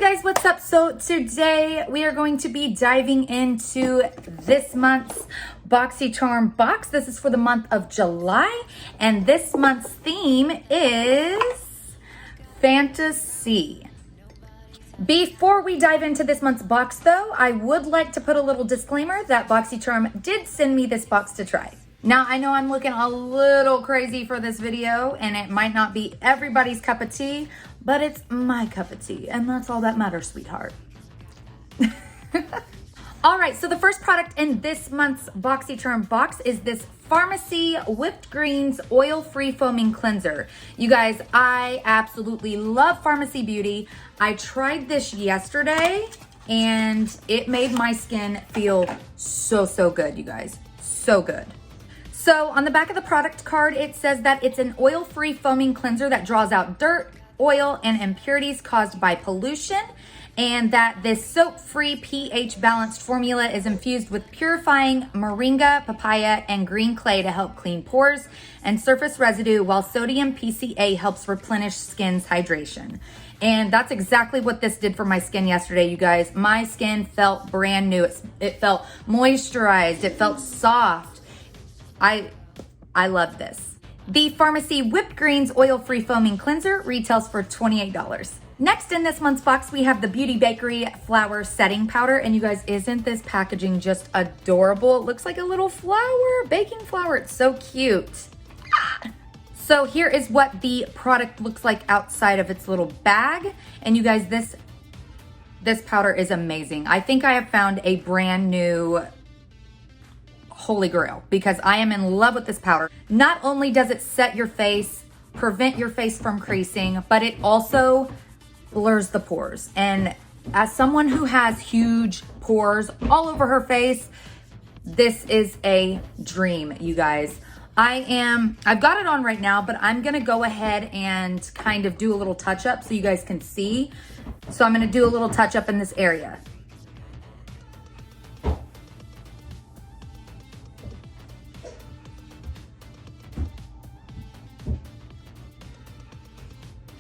guys, what's up? So today we are going to be diving into this month's Boxycharm box. This is for the month of July, and this month's theme is fantasy. Before we dive into this month's box though, I would like to put a little disclaimer that Boxycharm did send me this box to try. Now, I know I'm looking a little crazy for this video and it might not be everybody's cup of tea, but it's my cup of tea and that's all that matters, sweetheart. All right, so the first product in this month's Boxycharm box is this Pharmacy Whipped Greens Oil-Free Foaming Cleanser. You guys, I absolutely love Thebriabeauty. I tried this yesterday and it made my skin feel so good, you guys, so good. So on the back of the product card, it says that it's an oil-free foaming cleanser that draws out dirt, oil, and impurities caused by pollution, and that this soap-free pH-balanced formula is infused with purifying moringa, papaya, and green clay to help clean pores and surface residue, while sodium PCA helps replenish skin's hydration. And that's exactly what this did for my skin yesterday, you guys. My skin felt brand new. It felt moisturized. It felt soft. I love this. The Pharmacy Whipped Greens Oil-Free Foaming Cleanser retails for $28. Next in this month's box, we have the Thebriabeauty Flour Setting Powder. And you guys, isn't this packaging just adorable? It looks like a little flower, baking flour. It's so cute. So here is what the product looks like outside of its little bag. And you guys, this powder is amazing. I think I have found a brand new holy grail because I am in love with this powder. Not only does it set your face, prevent your face from creasing, but it also blurs the pores. And as someone who has huge pores all over her face, this is a dream, you guys. I've got it on right now, but I'm gonna go ahead and kind of do a little touch up so you guys can see. So I'm gonna do a little touch up in this area.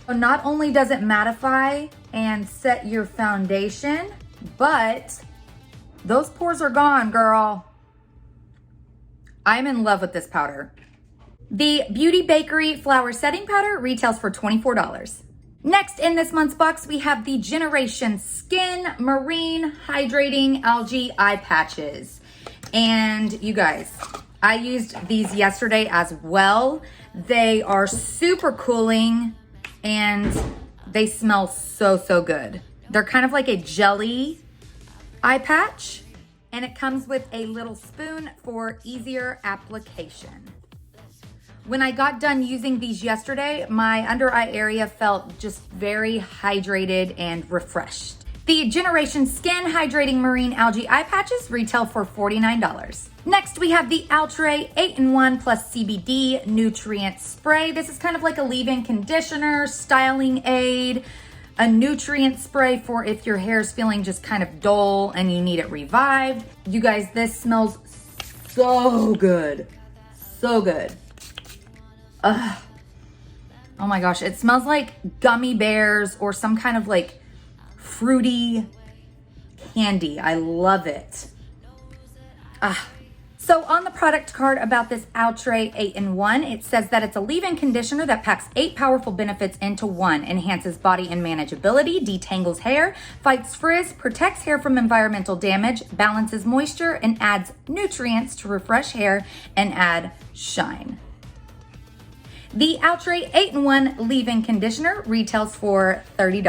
So not only does it mattify and set your foundation, but those pores are gone, girl. I'm in love with this powder. The Thebriabeauty Flour Setting Powder retails for $24. Next in this month's box, we have the Generation Skin Marine Hydrating Algae Eye Patches. And you guys, I used these yesterday as well. They are super cooling and they smell so good. They're kind of like a jelly eye patch, and it comes with a little spoon for easier application. When I got done using these yesterday, my under eye area felt just very hydrated and refreshed. The Generation Skin Hydrating Marine Algae Eye Patches retail for $49. Next, we have the Outre 8-in-1 plus CBD Nutrient Spray. This is kind of like a leave-in conditioner, styling aid, a nutrient spray for if your hair is feeling just kind of dull and you need it revived. You guys, this smells so good. So good. Ugh. Oh my gosh, it smells like gummy bears or some kind of like fruity candy. I love it. So on the product card about this Outre 8-in-1, it says that it's a leave-in conditioner that packs 8 powerful benefits into one: enhances body and manageability, detangles hair, fights frizz, protects hair from environmental damage, balances moisture, and adds nutrients to refresh hair and add shine. The Outre 8-in-1 leave-in conditioner retails for $30.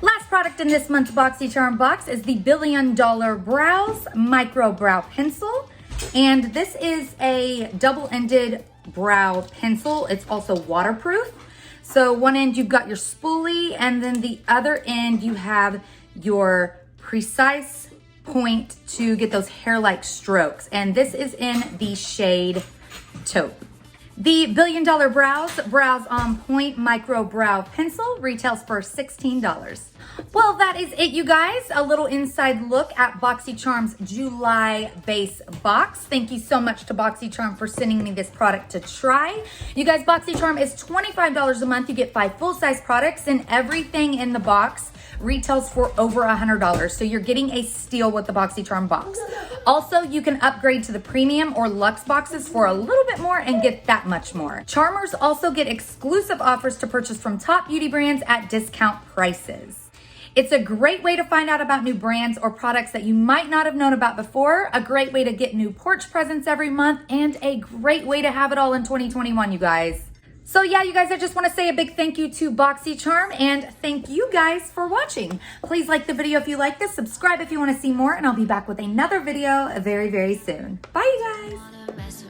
Last product in this month's Boxycharm box is the $1 Billion Brows Micro Brow Pencil. And this is a double-ended brow pencil. It's also waterproof. So one end you've got your spoolie, and then the other end you have your precise point to get those hair-like strokes. And this is in the shade Taupe. The $1 Billion Brows On Point Micro Brow Pencil retails for $16. Well, that is it, you guys. A little inside look at Boxycharm's July base box. Thank you so much to Boxycharm for sending me this product to try. You guys, Boxycharm is $25 a month. You get 5 full-size products, and everything in the box retails for over $100. So you're getting a steal with the Boxycharm box. Also, you can upgrade to the premium or luxe boxes for a little bit more and get that much more. Charmers also get exclusive offers to purchase from top beauty brands at discount prices. It's a great way to find out about new brands or products that you might not have known about before, a great way to get new porch presents every month, and a great way to have it all in 2021, you guys. So yeah, you guys, I just want to say a big thank you to Boxycharm, and thank you guys for watching. Please like the video if you like this, subscribe if you want to see more, and I'll be back with another video very, very soon. Bye, you guys.